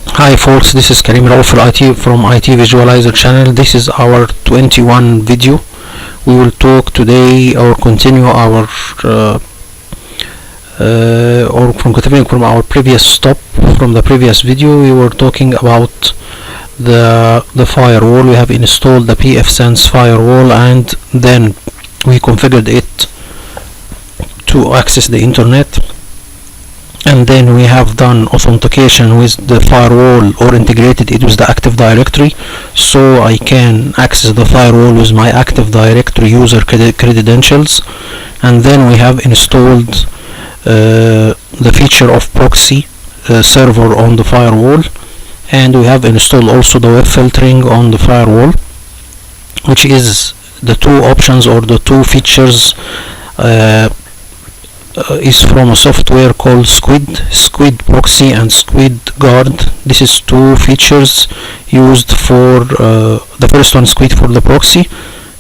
Hi folks, this is Karim Raouf IT from IT Visualizer channel. This is our 21 video. We will talk today or continue our continuing from our previous stop from the previous video. We were talking about the firewall. We have installed the Pfsense Firewall and then we configured it to access the internet. And then we have done authentication with the firewall or integrated it with the Active Directory, so I can access the firewall with my Active Directory user credentials. And then we have installed the feature of proxy server on the firewall, and we have installed also the web filtering on the firewall, which is the two options or the two features is from a software called Squid Proxy and SquidGuard. This is two features used for the first one, Squid, for the proxy,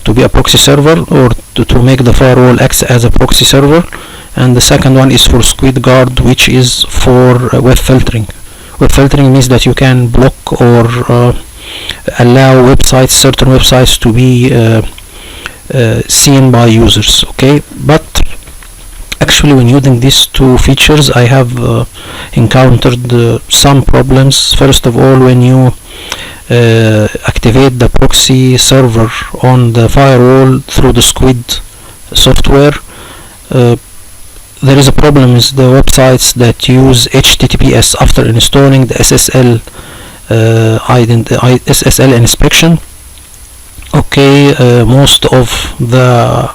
to be a proxy server or to make the firewall act as a proxy server, and the second one is for SquidGuard, which is for web filtering. Web filtering means that you can block or allow certain websites to be seen by users. Okay, but actually when using these two features I have encountered some problems. First of all, when you activate the proxy server on the firewall through the Squid software, there is a problem with the websites that use HTTPS after installing the SSL SSL inspection. Okay, most of the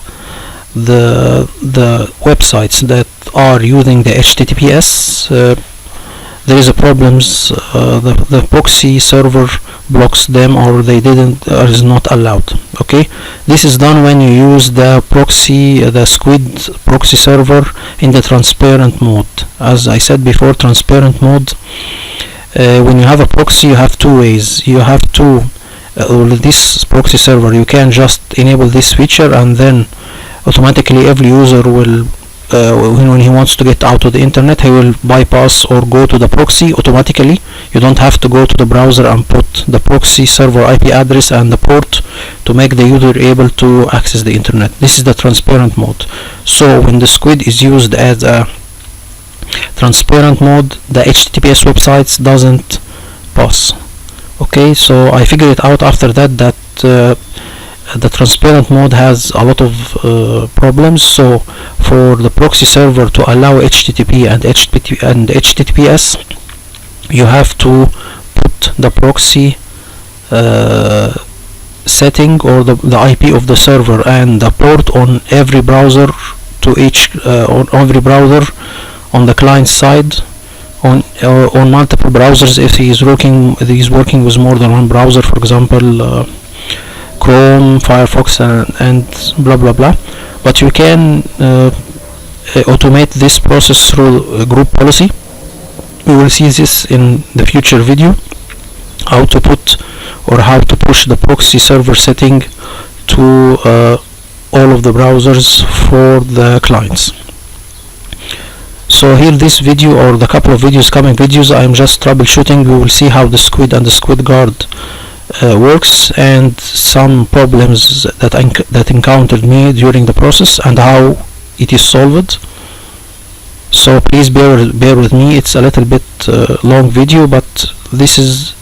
websites that are using the HTTPS, there is a problems. The proxy server blocks them, or they didn't, or is not allowed. Okay, this is done when you use the Squid proxy server in the transparent mode. As I said before, transparent mode, when you have a proxy you have two ways. You have to this proxy server, you can just enable this feature, and then automatically every user will when he wants to get out of the internet, he will bypass or go to the proxy automatically. You don't have to go to the browser and put the proxy server IP address and the port to make the user able to access the internet. This is the transparent mode. So when the Squid is used as a transparent mode, the HTTPS websites doesn't pass. Okay, so I figured it out after that the transparent mode has a lot of problems. So for the proxy server to allow HTTP and HTTPS, you have to put the proxy setting or the IP of the server and the port on every browser on every browser on the client side, on multiple browsers if he is working with more than one browser, for example Chrome, Firefox, and blah blah blah. But you can automate this process through a group policy. We will see this in the future video, how to put or how to push the proxy server setting to all of the browsers for the clients. So here, this video or the couple of coming videos, I am just troubleshooting. We will see how the Squid and the SquidGuard works, and some problems that encountered me during the process and how it is solved. So please bear with me. It's a little bit long video, but this is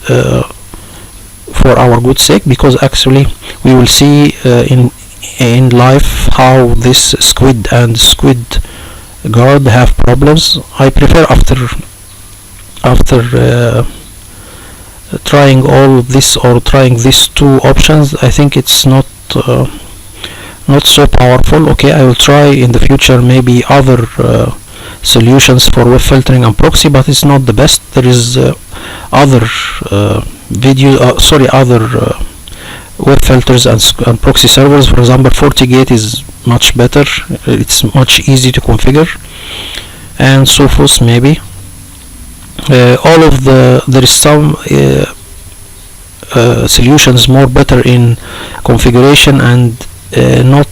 for our good sake, because actually we will see in life how this Squid and SquidGuard have problems. I prefer after trying all of this or trying these two options, I think it's not so powerful. Okay, I will try in the future maybe other solutions for web filtering and proxy, but it's not the best. There is other web filters and proxy servers. For example, FortiGate is much better. It's much easy to configure, and Sophos maybe. There is some solutions more better in configuration and not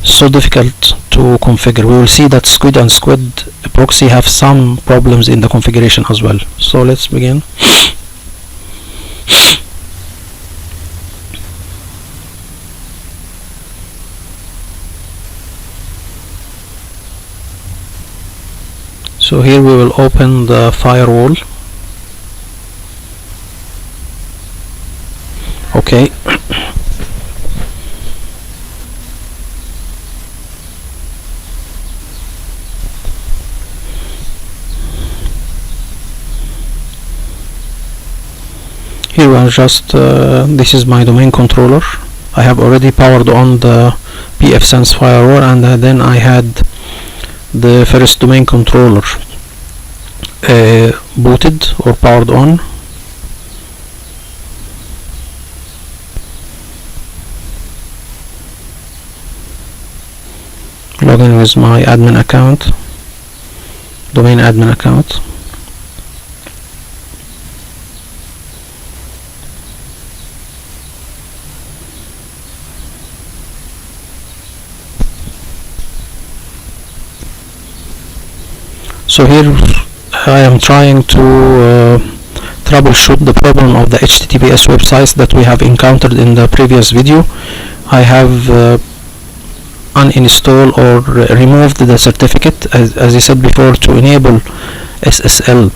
so difficult to configure. We will see that Squid and Squid proxy have some problems in the configuration as well. So let's begin. So here we will open the firewall. Okay. Here we are just this is my domain controller. I have already powered on the Pfsense Firewall, and then I had the first domain controller booted or powered on. Login with my admin account, domain admin account. So here I am trying to troubleshoot the problem of the HTTPS websites that we have encountered in the previous video. I have uninstalled or removed the certificate, as I said before, to enable SSL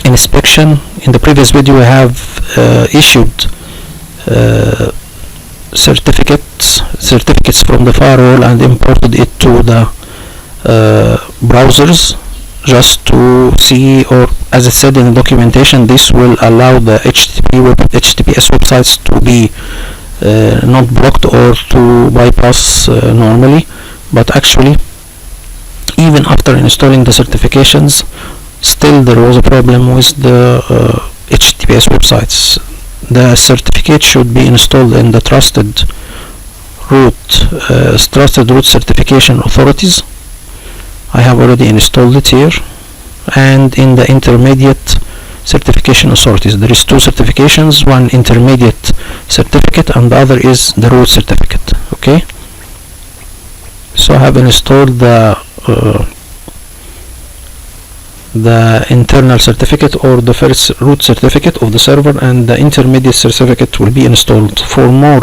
inspection. In the previous video I have issued certificates from the firewall and imported it to the browsers, just to see, or as it said in the documentation, this will allow the HTTPS websites to be not blocked or to bypass normally. But actually, even after installing the certifications, still there was a problem with the HTTPS websites. The certificate should be installed in the trusted root certification authorities. I have already installed it here, and in the intermediate certification authorities. There is two certifications, one intermediate certificate and the other is the root certificate. Okay, so I have installed the internal certificate or the first root certificate of the server, and the intermediate certificate will be installed. For more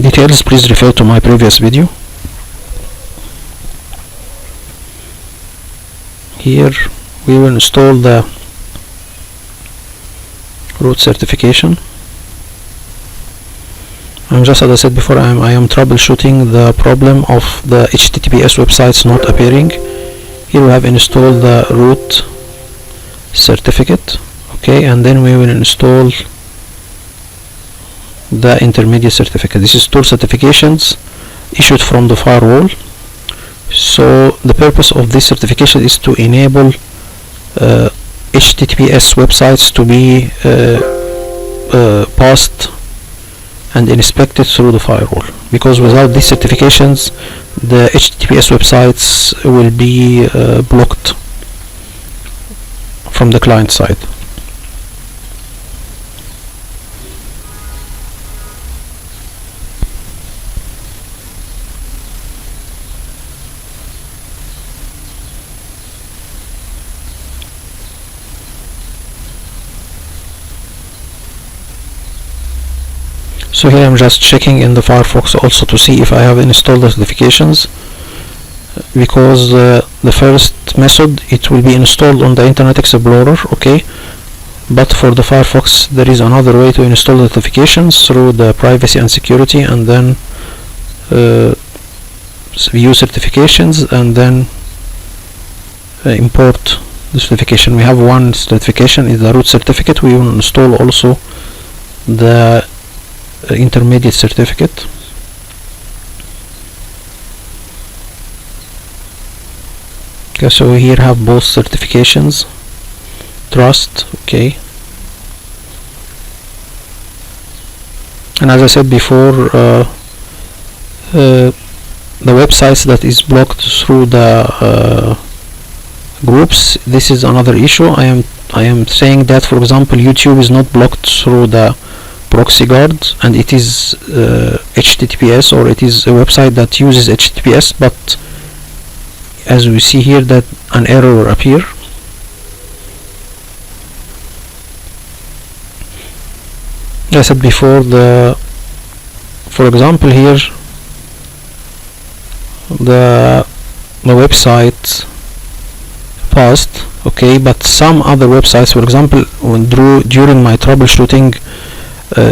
details, please refer to my previous video. Here we will install the root certification. And just as I said before, I am troubleshooting the problem of the HTTPS websites not appearing. Here we have installed the root certificate. Okay, and then we will install the intermediate certificate. This is two certifications issued from the firewall. So the purpose of this certification is to enable HTTPS websites to be passed and inspected through the firewall, because without these certifications the HTTPS websites will be blocked from the client side. So here I'm just checking in the Firefox also to see if I have installed the certifications, because the first method, it will be installed on the Internet Explorer. Okay, but for the Firefox there is another way to install the certifications through the privacy and security, and then view certifications and then import the certification. We have one certification, is the root certificate. We will install also the intermediate certificate. Okay, so we here have both certifications, trust. Okay, and as I said before, the websites that is blocked through the groups, this is another issue. I am saying that, for example, YouTube is not blocked through the proxy guard, and it is HTTPS, or it is a website that uses HTTPS, but as we see here that an error will appear. I said before, for example here the website passed, okay, but some other websites, for example, during my troubleshooting,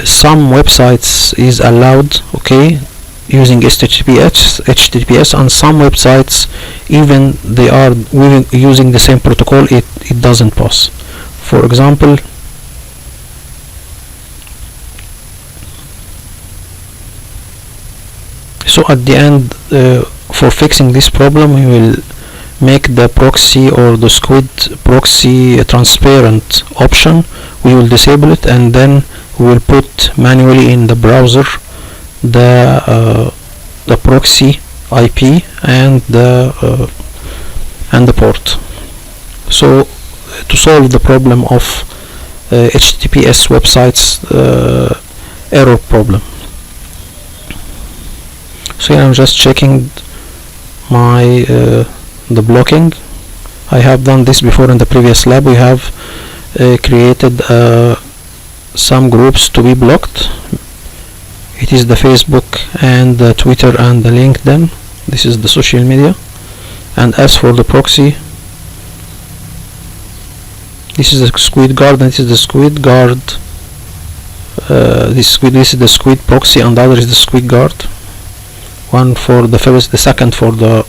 some websites is allowed, okay, using HTTPS, and some websites, even they are using the same protocol, it doesn't pass. For example, so at the end, for fixing this problem, we will make the proxy or the Squid proxy transparent option. We will disable it, and then we will put manually in the browser the proxy IP and the port. So to solve the problem of HTTPS websites error problem. So here I'm just checking my the blocking. I have done this before in the previous lab. We have created some groups to be blocked. It is the Facebook and the Twitter and the LinkedIn. This is the social media. And as for the proxy, this is the SquidGuard, and this is the SquidGuard. This is the Squid proxy, and the other is the SquidGuard. One for the first, the second for the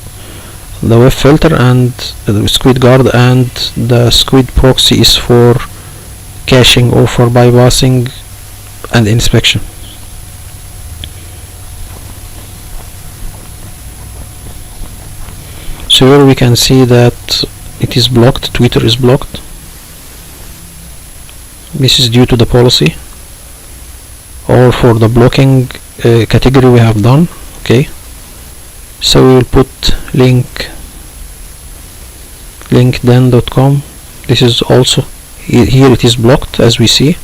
Webfilter, and the SquidGuard, and the Squid proxy is for caching or for bypassing and inspection. So here we can see that it is blocked, Twitter is blocked. This is due to the policy, or for the blocking category we have done, okay. So we will put linkedin.com. This is also here, it is blocked as we see,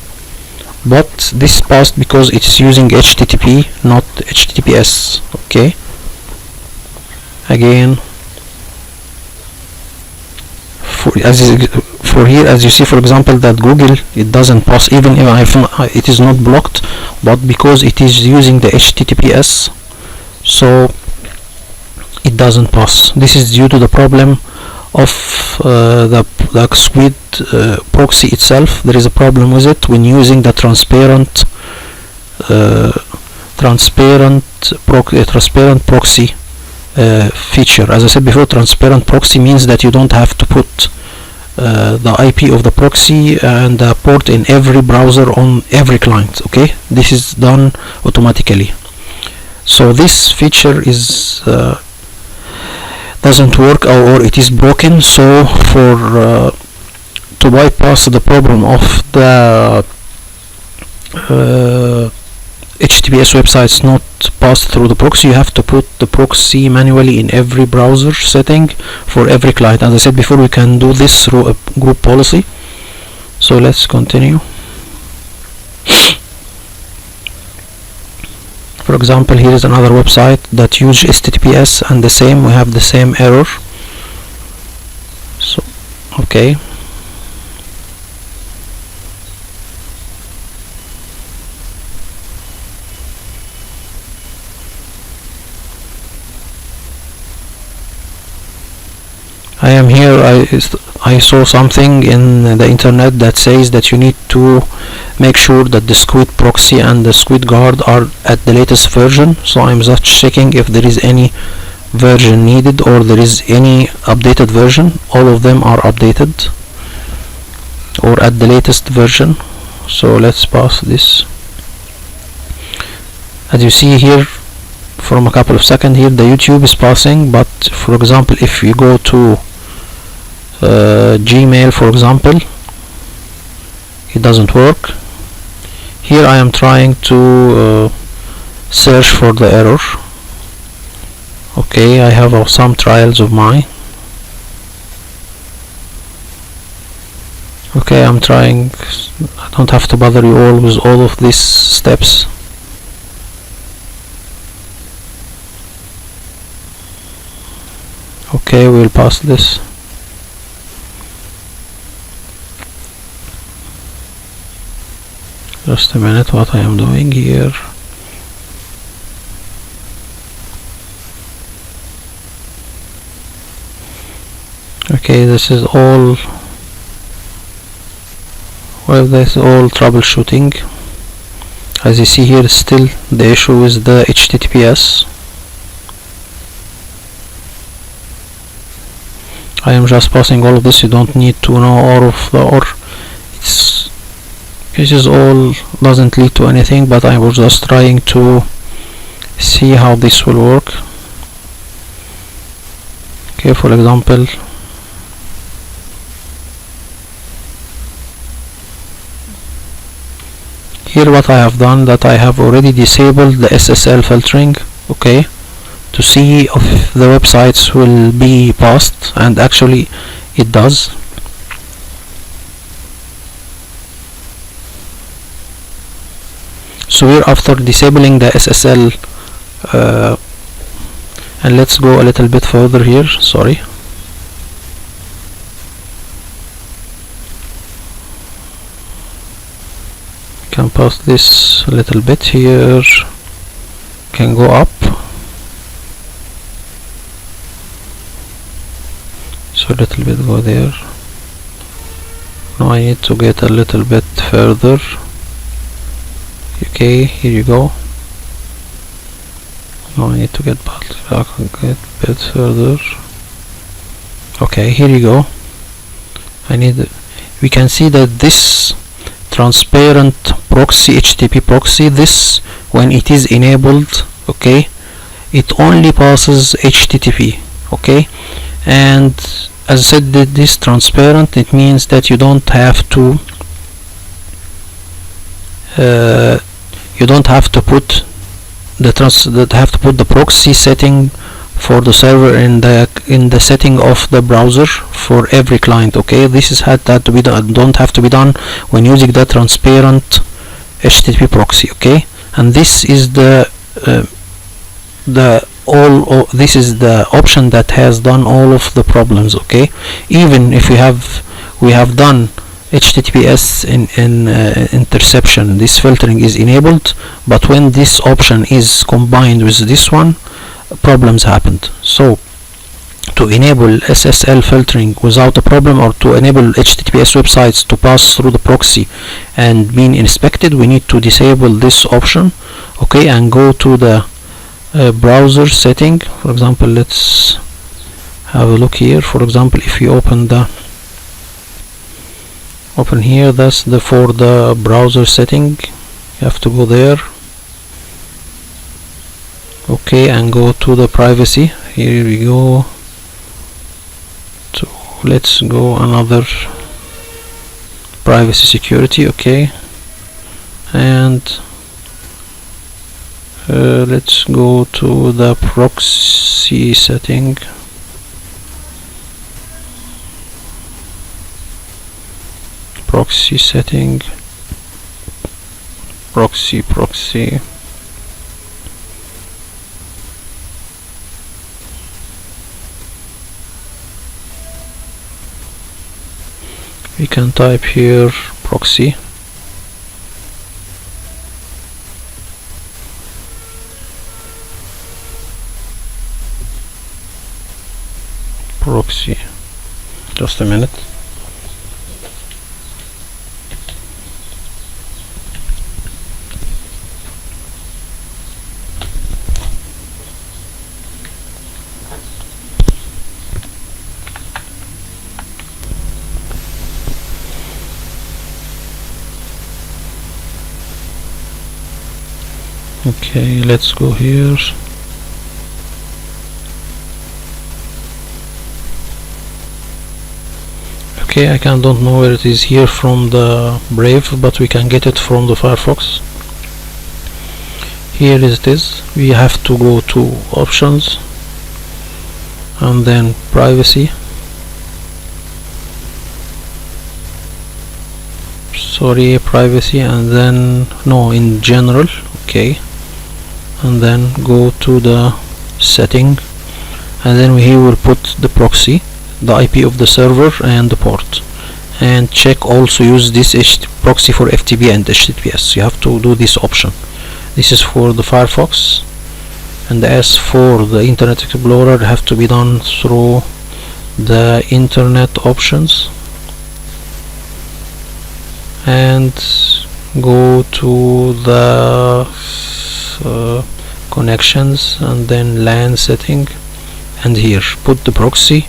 but this passed because it is using HTTP, not HTTPS, okay. Again, for here, as you see, for example, that Google, it doesn't pass, even if it is not blocked, but because it is using the HTTPS, so it doesn't pass. This is due to the problem of the Squid proxy itself. There is a problem with it when using the transparent proxy feature. As I said before, transparent proxy means that you don't have to put the IP of the proxy and the port in every browser on every client, okay. This is done automatically. So this feature is doesn't work, or it is broken. So for to bypass the problem of the HTTPS websites not passed through the proxy, you have to put the proxy manually in every browser setting for every client. As I said before, we can do this through a group policy. So let's continue. For example, here is another website that uses HTTPS, and we have the same error. So okay, I am here. I saw something in the internet that says that you need to make sure that the Squid proxy and the SquidGuard are at the latest version. So I'm just checking if there is any version needed, or there is any updated version. All of them are updated or at the latest version. So let's pass this. As you see here, from a couple of seconds here, the YouTube is passing, but for example, if you go to Gmail, for example, it doesn't work. Here I am trying to search for the error. Okay, I have some trials of mine. Okay, I'm trying. I don't have to bother you all with all of these steps. Okay, we'll pass this. Just a minute, what I am doing here. Okay, this is all, well, this is all troubleshooting. As you see here, still the issue is the HTTPS. I am just passing all of this. You don't need to know all of the this is all doesn't lead to anything, but I was just trying to see how this will work. Okay, for example, here what I have done, that I have already disabled the SSL filtering, okay, to see if the websites will be passed, and actually it does. So here, after disabling the SSL, and let's go a little bit further here, sorry. Can pass this a little bit here, can go up. So a little bit go there. Now I need to get a little bit further. Okay, here you go. Now I need to get back and get a bit further. Okay, here you go. We can see that this transparent proxy, HTTP proxy, this, when it is enabled, okay, it only passes HTTP, okay. And as I said, that this transparent, it means that you don't have to put the proxy setting for the server in the setting of the browser for every client. Okay, this is had that to be done, don't have to be done when using the transparent HTTP proxy. Okay, and this is this is the option that has done all of the problems. Okay, even if we have done HTTPS in interception, this filtering is enabled, but when this option is combined with this one, problems happened. So to enable SSL filtering without a problem, or to enable HTTPS websites to pass through the proxy and being inspected, we need to disable this option. Okay, and go to the browser setting. For example, let's have a look here. For example, if you open here, that's for the browser setting. You have to go there. Okay, and go to the privacy. Here we go. So let's go another privacy security. Okay, and let's go to the proxy setting. Proxy setting, proxy. We can type here proxy. Proxy. Just a minute. Okay, let's go here. Okay, I don't know where it is here from the Brave, but we can get it from the Firefox. Here it is. We have to go to options and then privacy. sorry, privacy, and then no, in general. Okay, and then go to the setting, and then here we'll put the proxy, the IP of the server and the port, and check also use this proxy for FTP and HTTPS. You have to do this option. This is for the Firefox, and as for the Internet Explorer, have to be done through the Internet options, and go to the connections, and then LAN setting, and here put the proxy,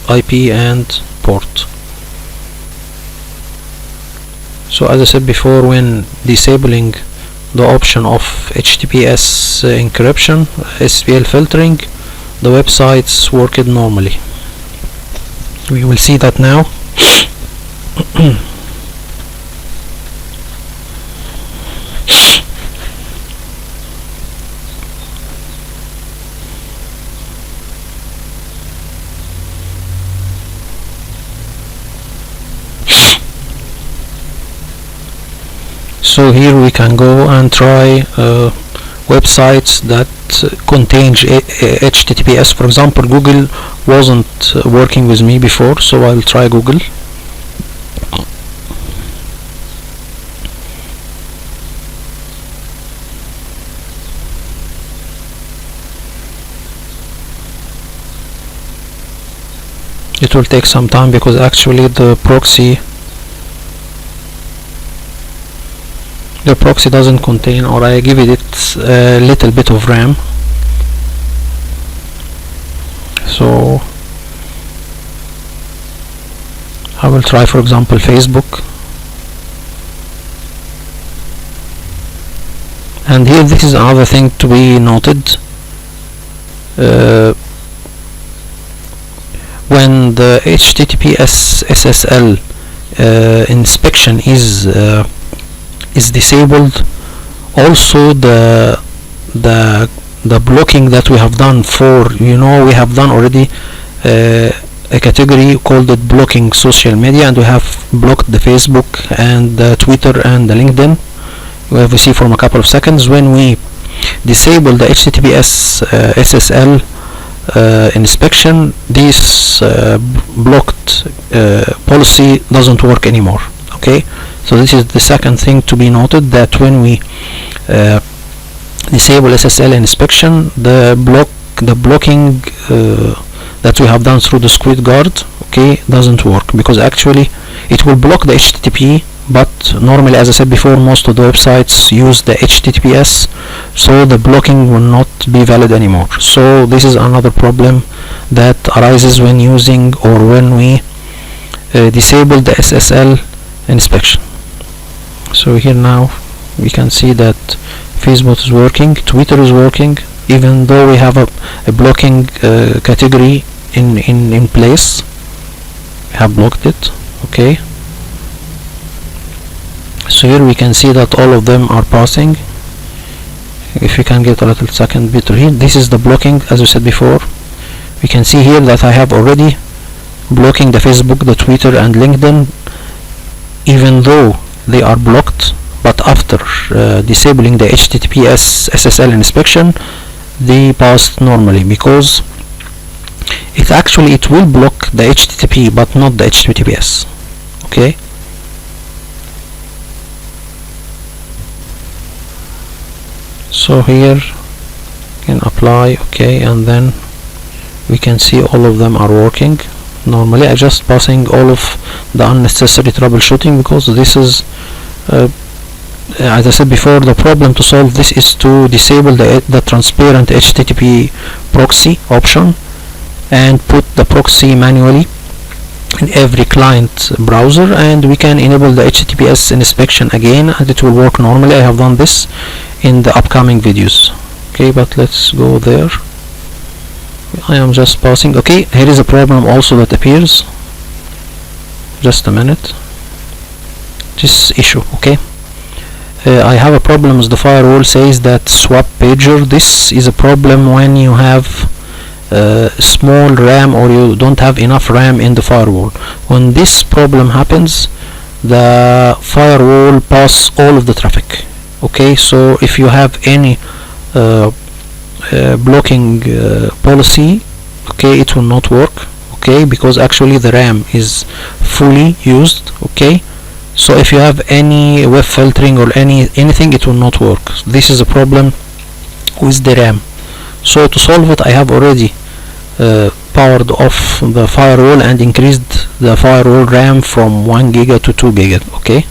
IP and port. So as I said before, when disabling the option of HTTPS encryption, SSL filtering, the websites worked normally. We will see that now. So here we can go and try websites that contain HTTPS. For example, Google wasn't working with me before, so I'll try Google. It will take some time because actually the proxy doesn't contain, or I give it a little bit of RAM. So I will try, for example, Facebook, and here this is another thing to be noted. When the HTTPS SSL inspection is disabled, also the blocking that we have done for, we have done already a category called it blocking social media, and we have blocked the Facebook and the Twitter and the LinkedIn. We see from a couple of seconds. When we disable the HTTPS SSL inspection, this blocked policy doesn't work anymore. Okay, so this is the second thing to be noted, that when we disable SSL inspection, the blocking that we have done through the SquidGuard, okay, doesn't work, because actually it will block the HTTP, but normally, as I said before, most of the websites use the HTTPS, so the blocking will not be valid anymore. So this is another problem that arises when using, or when we disable the SSL inspection. So here now we can see that Facebook is working, Twitter is working, even though we have a blocking category in place. We have blocked it. Okay, so here we can see that all of them are passing. If we can get a little second bit here, this is the blocking. As we said before, we can see here that I have already blocking the Facebook, the Twitter and LinkedIn, even though they are blocked, but after disabling the HTTPS SSL inspection, they passed normally, because it will block the HTTP but not the HTTPS. Okay, so here we can apply. Okay, and then we can see all of them are working normally. I just passing all of the unnecessary troubleshooting, because this is as I said before, the problem to solve this is to disable the transparent HTTP proxy option and put the proxy manually in every client browser, and we can enable the HTTPS inspection again, and it will work normally. I have done this in the upcoming videos. Okay, but let's go there. I am just passing. Okay, here is a problem also that appears. Just a minute. This issue. Okay, I have a problem with the firewall, says that swap pager. This is a problem when you have small RAM, or you don't have enough RAM in the firewall. When this problem happens, the firewall pass all of the traffic. Okay, so if you have any blocking policy, okay, it will not work. Okay, because actually the RAM is fully used. Okay, so if you have any web filtering or anything, it will not work. This is a problem with the RAM. So to solve it, I have already powered off the firewall and increased the firewall RAM from 1 giga to 2 giga. Okay,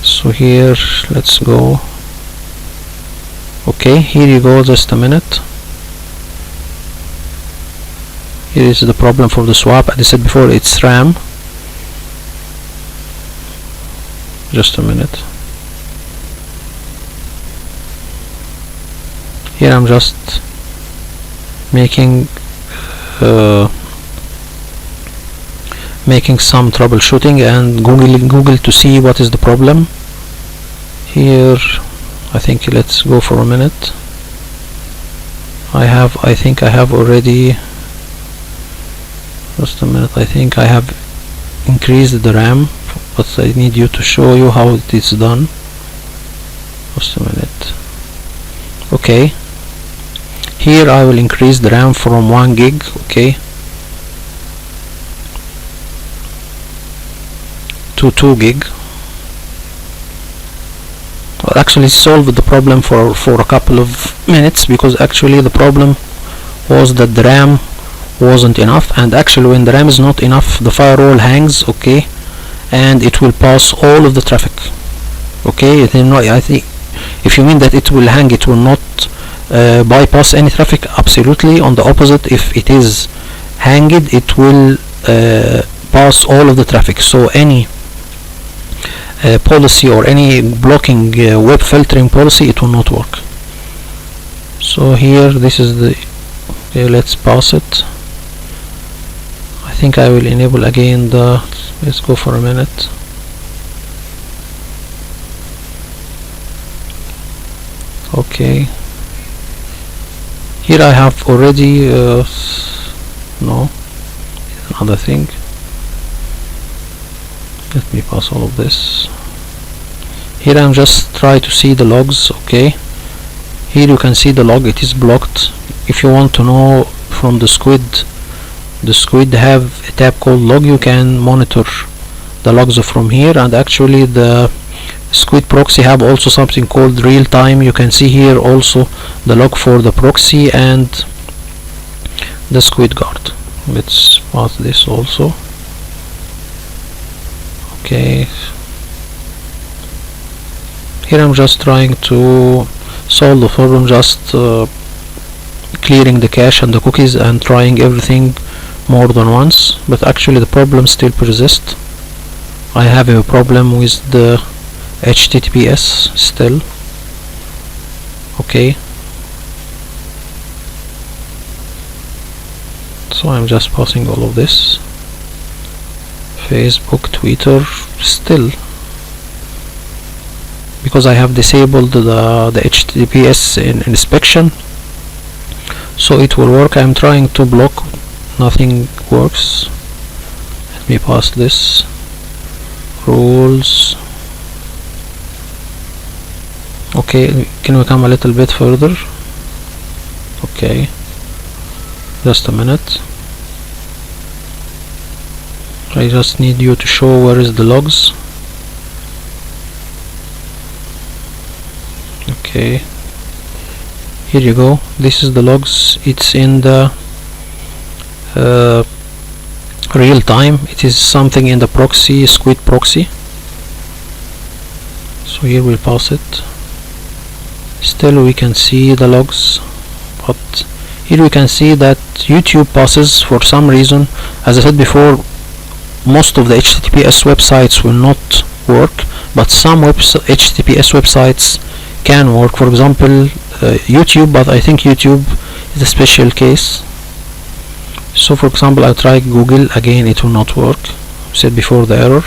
so here let's go. Okay, here you go. Just a minute. Here is the problem for the swap. As I said before, it's RAM. Just a minute. Here I'm just making some troubleshooting and Google to see what is the problem. Here I think let's go for a minute. I think I have already, just a minute, I think I have increased the RAM, but I need you to show you how it is done. Just a minute. Okay, here I will increase the RAM from 1 gig, okay, to 2 gig. Well, actually solved the problem for a couple of minutes, because actually the problem was that the RAM wasn't enough, and actually when the RAM is not enough, the firewall hangs, okay, and it will pass all of the traffic. Okay, I think if you mean that it will hang, it will not bypass any traffic, absolutely. On the opposite, if it is hanged, it will pass all of the traffic. So any policy or any blocking web filtering policy, it will not work. So here, this is the, okay, let's pass it. I think I will enable again the, let's go for a minute. Okay, here I have already no, another thing. Let me pass all of this. Here I'm just try to see the logs. Okay, here you can see the log, it is blocked. If you want to know from the Squid have a tab called log, you can monitor the logs from here. And actually the Squid proxy have also something called real time. You can see here also the log for the proxy and the SquidGuard. Let's pass this also. Okay, here I'm just trying to solve the problem, just clearing the cache and the cookies and trying everything more than once, but actually the problem still persists. I have a problem with the HTTPS still. Okay, so I'm just passing all of this. Facebook, Twitter, still, because I have disabled the HTTPS in inspection, so it will work. I'm trying to block, nothing works. Let me pass this. Rules. Okay, can we come a little bit further? Okay, just a minute. I just need you to show where is the logs. Okay, here you go. This is the logs. It's in the real time. It is something in the proxy, Squid proxy. So here we'll pass it. Still we can see the logs, but here we can see that YouTube passes for some reason. As I said before, most of the HTTPS websites will not work, but some HTTPS websites can work. For example, YouTube, but I think YouTube is a special case. So for example, I try Google, again it will not work. I said before the error.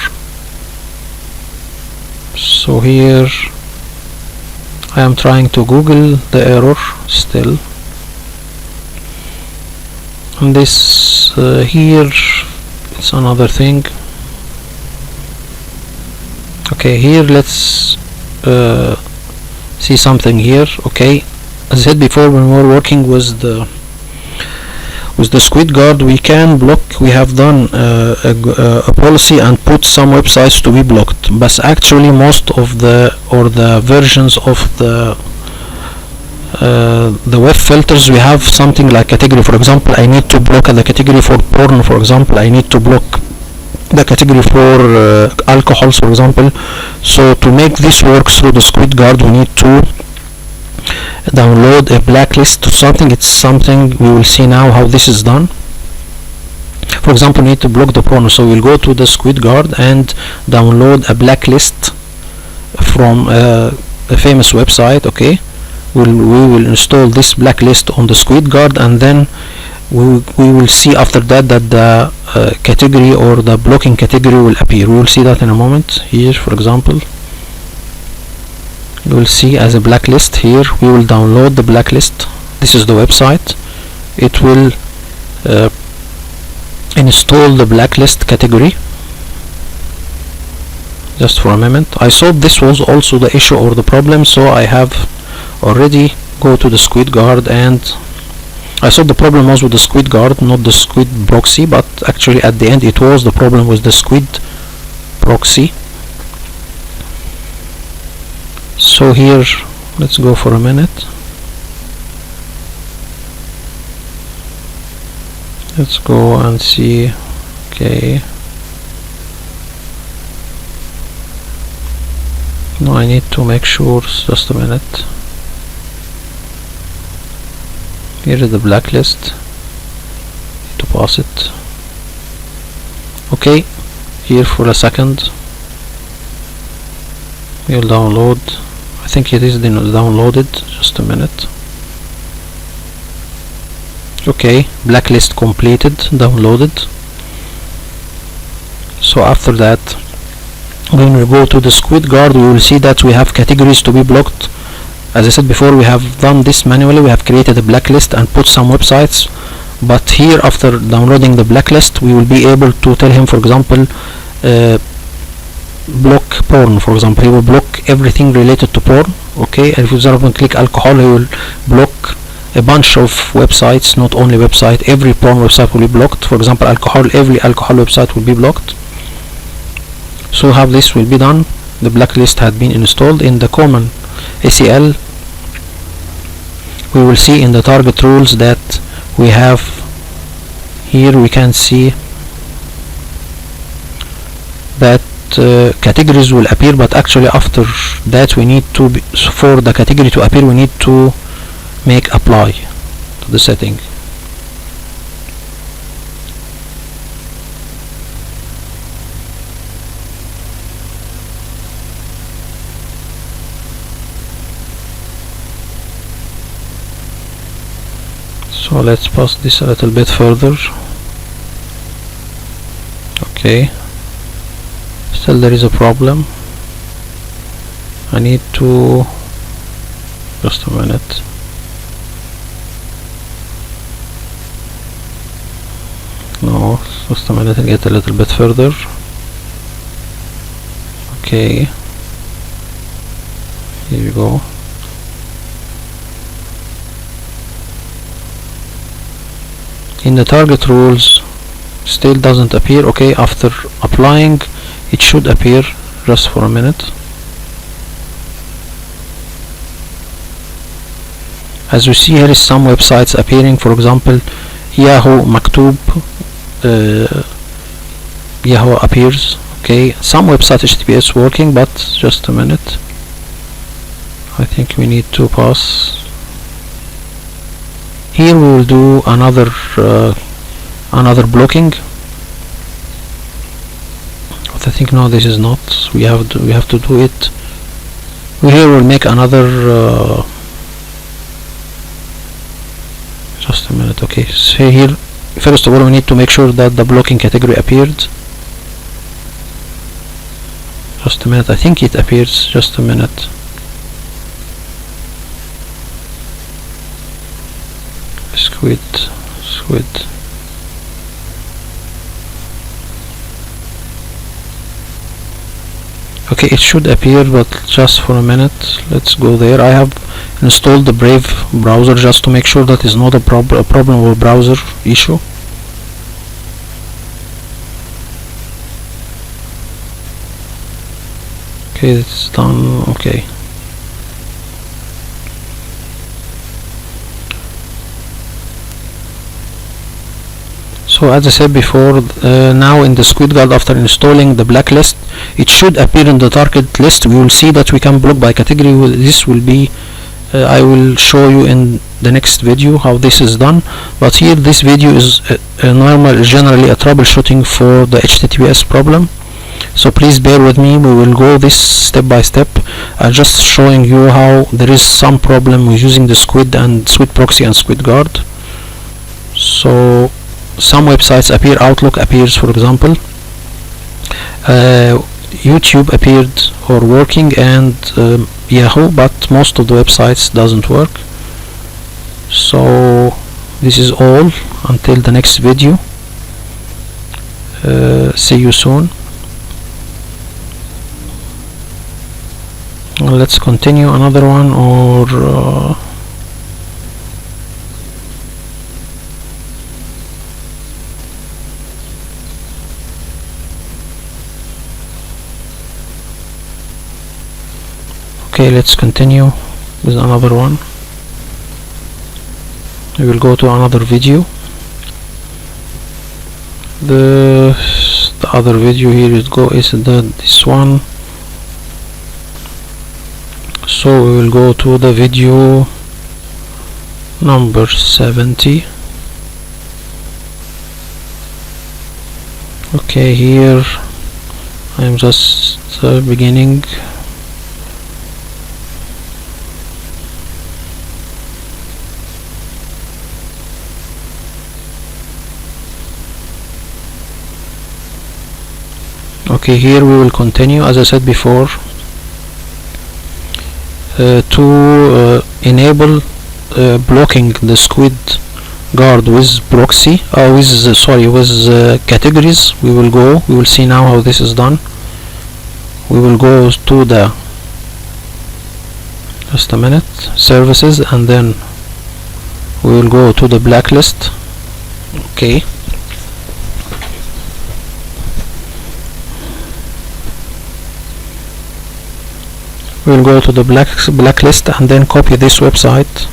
So here I am trying to Google the error still. And this here, it's another thing. Okay, here let's see something here. Okay, as I said before, when we were working with the SquidGuard, we can block. We have done a policy and put some websites to be blocked, but actually most of the versions of the web filters, we have something like category. For example, I need to block the category for porn. For example, I need to block the category for alcohols, for example. So to make this work through the SquidGuard, we need to download a blacklist or something. It's something we will see now how this is done. For example, we need to block the porn, so we'll go to the SquidGuard and download a blacklist from a famous website. Okay, we will install this blacklist on the SquidGuard, and then we will see after that the category or the blocking category will appear. We will see that in a moment. Here, for example, you will see as a blacklist. Here we will download the blacklist. This is the website. It will install the blacklist category. Just for a moment. I thought this was also the issue or the problem, so I have already go to the SquidGuard, and I thought the problem was with the SquidGuard, not the Squid proxy, but actually at the end it was the problem with the Squid proxy. So here, let's go for a minute. Let's go and see. Okay. No, I need to make sure. Just a minute. Here is the blacklist. Need to pass it. Okay. Here for a second. We'll download. I think it is downloaded. Just a minute. Okay, blacklist completed, downloaded. So after that, when we go to the SquidGuard, we will see that we have categories to be blocked. As I said before, we have done this manually. We have created a blacklist and put some websites, but here after downloading the blacklist, we will be able to tell him, for example, block porn. For example, he will block everything related to porn. Okay, and if you click alcohol, he will block a bunch of websites, not only website. Every porn website will be blocked. For example, alcohol, every alcohol website will be blocked. So how this will be done? The blacklist had been installed in the common ACL. We will see in the target rules that we have here. We can see that categories will appear, but actually after that we need to for the category to appear, we need to make apply to the setting. So let's pass this a little bit further. Okay, still there is a problem. I need to just a minute. No, just a minute and get a little bit further. Okay, here we go. In the target rules, still doesn't appear. Okay, after applying, it should appear. Just for a minute. As you see, here is some websites appearing. For example, Yahoo Maktub. Yahoo appears. Okay, some website HTTPS working, but just a minute. I think we need to pass. Here we will do another blocking. But I think no, this is not. We have to do it. Here we'll make another. Just a minute. Okay, so here first of all we need to make sure that the blocking category appeared. Just a minute. I think it appears. Just a minute. Squid. Okay, it should appear, but just for a minute, let's go there. I have installed the Brave browser just to make sure that is not a problem or browser issue. Okay, it's done. Okay. So as I said before, now in the SquidGuard, after installing the blacklist, it should appear in the target list. We will see that we can block by category. This will be I will show you in the next video how this is done, but here this video is generally a troubleshooting for the HTTPS problem. So please bear with me, we will go this step by step. I'm just showing you how there is some problem with using the Squid Proxy and SquidGuard. So some websites appear, Outlook appears, for example, YouTube appeared or working, and Yahoo, but most of the websites doesn't work. So this is all until the next video. See you soon. Let's continue another one, or okay, let's continue with another one. We will go to another video. The other video here is this one. So we will go to the video number 70. Okay, here I am just beginning. Okay, here we will continue as I said before. To enable blocking the SquidGuard with proxy, with categories, we will see now how this is done. We will go to the services, and then we will go to the blacklist. Okay. We will go to the blacklist and then copy this website.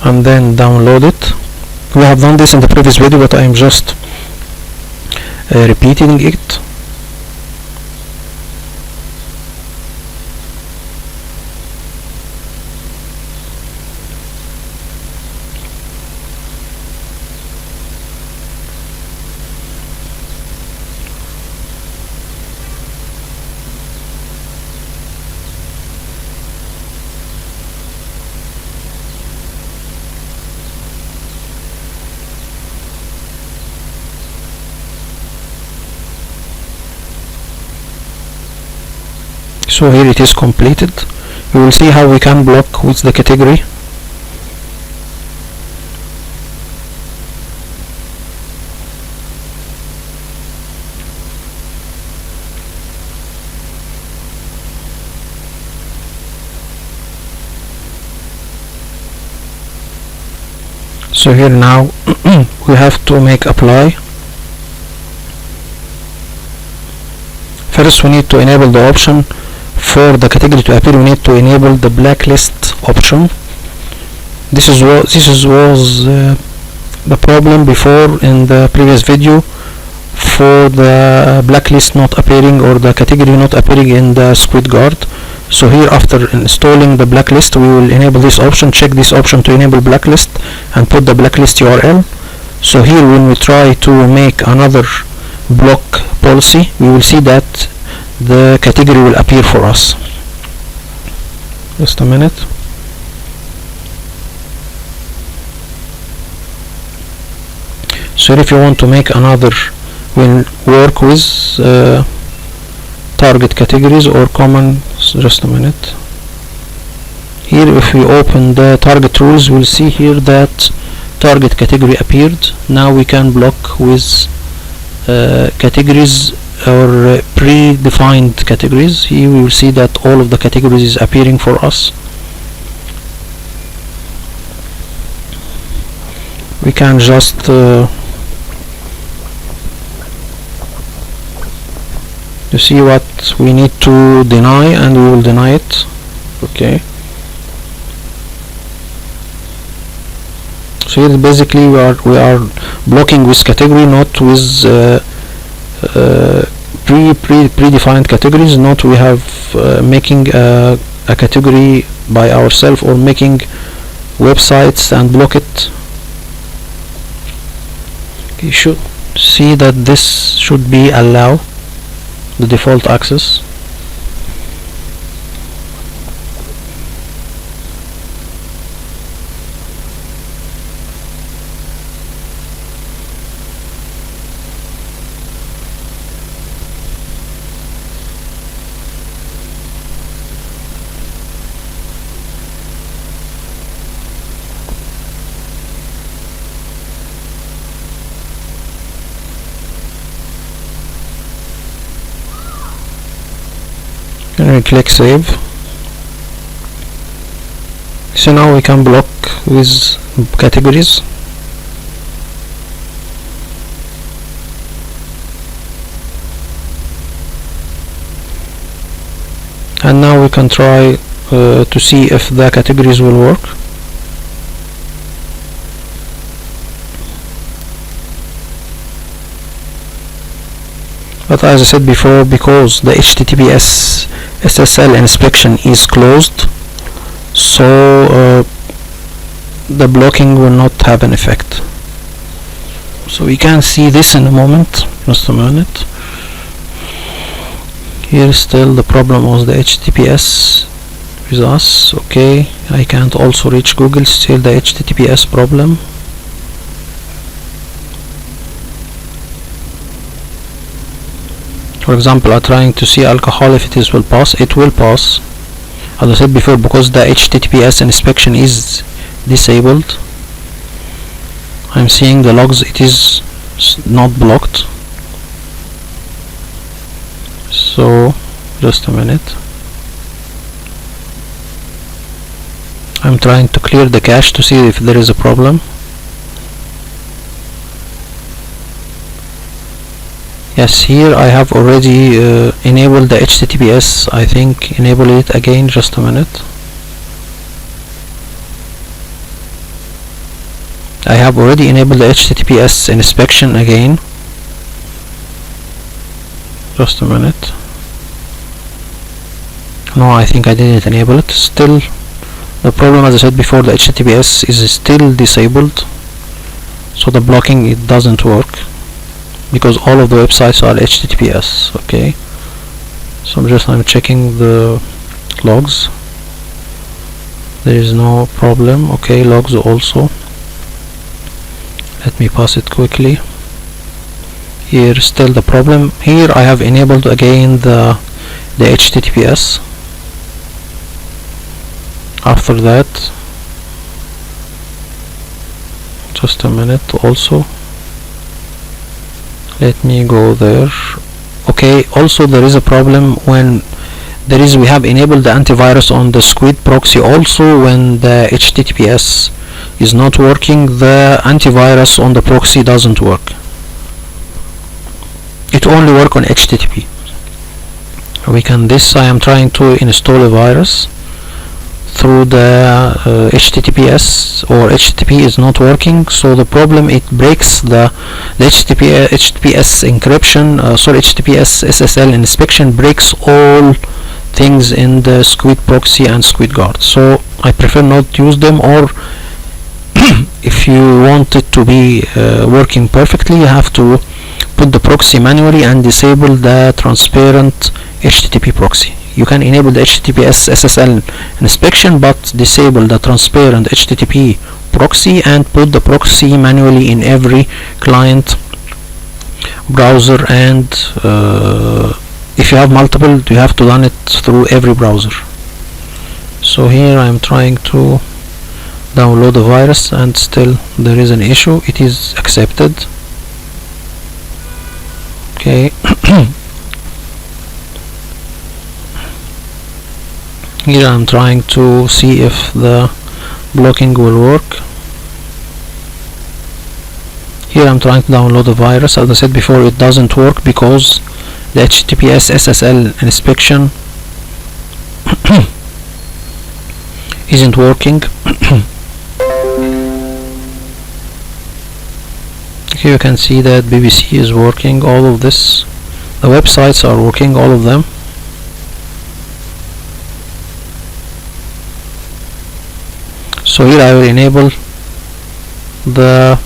And then download it. We have done this in the previous video, but I am just repeating it. So here it is completed. We will see how we can block with the category. So here now we have to make apply. First we need to enable the option for the category to appear. We need to enable the blacklist option. This was the problem before in the previous video, for the blacklist not appearing or the category not appearing in the SquidGuard. So here, after installing the blacklist, we will enable this option, check this option to enable blacklist, and put the blacklist URL. So here when we try to make another block policy, we will see that the category will appear for us. Just a minute. So if you want to make another, we'll work with target categories or common. Just a minute. Here if we open the target rules, we'll see here that target category appeared. Now we can block with categories or predefined categories. Here we will see that all of the categories is appearing for us. We can just to see what we need to deny, and we will deny it. Okay, so here basically we are blocking with category, not with predefined categories. Not we have making a category by ourselves or making websites and block it. You should see that this should be allow the default access. And we click save. So now we can block with categories. And now we can try to see if the categories will work. But as I said before, because the HTTPS SSL inspection is closed, so the blocking will not have an effect. So we can see this in a moment. Just a minute. Here still the problem was the HTTPS with us. Okay, I can't also reach Google. Still the HTTPS problem. For example, I'm trying to see alcohol if it will pass. It will pass, as I said before, because the HTTPS inspection is disabled. I'm seeing the logs, it is not blocked. So just a minute. I'm trying to clear the cache to see if there is a problem. Yes, here I have already enabled the HTTPS. I think enable it again. Just a minute. I have already enabled the HTTPS inspection again. Just a minute. No, I think I didn't enable it. Still the problem, as I said before, the HTTPS is still disabled, so the blocking, it doesn't work, because all of the websites are HTTPS. Okay, so I'm checking the logs. There is no problem. Okay, logs also. Let me pass it quickly. Here still the problem. Here I have enabled again the HTTPS. After that, just a minute also. Let me go there. Okay, also there is a problem when we have enabled the antivirus on the Squid proxy. Also, when the HTTPS is not working, the antivirus on the proxy doesn't work. It only works on HTTP. I am trying to install a virus through the HTTPS, or HTTP is not working. So the problem, it breaks the HTTPS encryption. HTTPS SSL inspection breaks all things in the Squid proxy and SquidGuard. So I prefer not use them, or if you want it to be working perfectly, you have to put the proxy manually and disable the transparent HTTP proxy. You can enable the HTTPS SSL inspection, but disable the transparent HTTP proxy and put the proxy manually in every client browser. And if you have multiple, you have to run it through every browser. So here I'm trying to download the virus and still there is an issue. It is accepted. Okay. Here I'm trying to see if the blocking will work. Here I'm trying to download the virus. As I said before, it doesn't work because the HTTPS SSL inspection isn't working. Here you can see that BBC is working, all of this, the websites are working, all of them. So here I will enable the,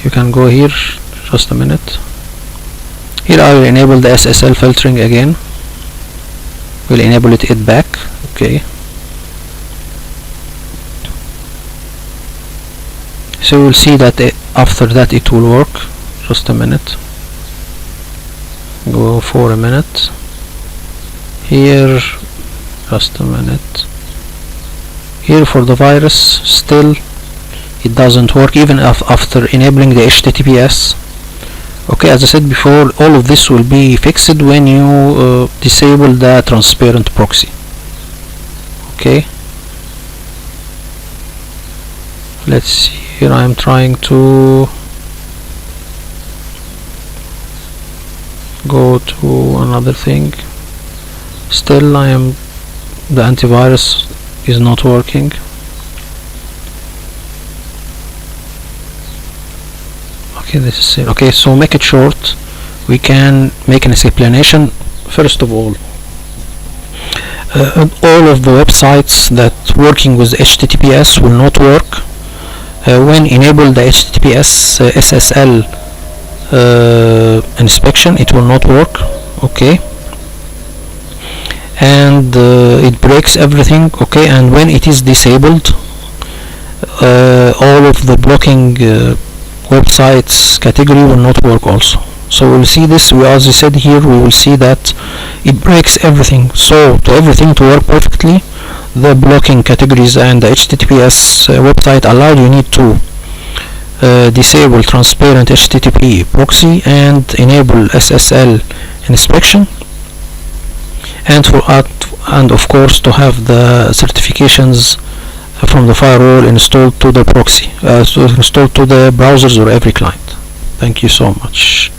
you can go here, just a minute. Here I will enable the SSL filtering again. We'll enable it back. Okay. So we'll see that after that it will work. Just a minute. Go for a minute. Here, just a minute. Here for the virus, still it doesn't work even after enabling the HTTPS. Okay, as I said before, all of this will be fixed when you disable the transparent proxy. Okay, let's see. Here I am trying to go to another thing. Still the antivirus is not working. Okay, this is it. Okay, so make it short. We can make an explanation. First of all of the websites that working with HTTPS will not work when enable the HTTPS SSL inspection. It will not work. Okay, and it breaks everything. Okay, and when it is disabled, all of the blocking websites category will not work also. So we'll see this, as I said here, we will see that it breaks everything. So to everything to work perfectly, the blocking categories and the HTTPS website allowed, you need to disable transparent HTTP proxy and enable SSL inspection, and of course to have the certifications from the firewall installed to the proxy, installed to the browsers or every client. Thank you so much.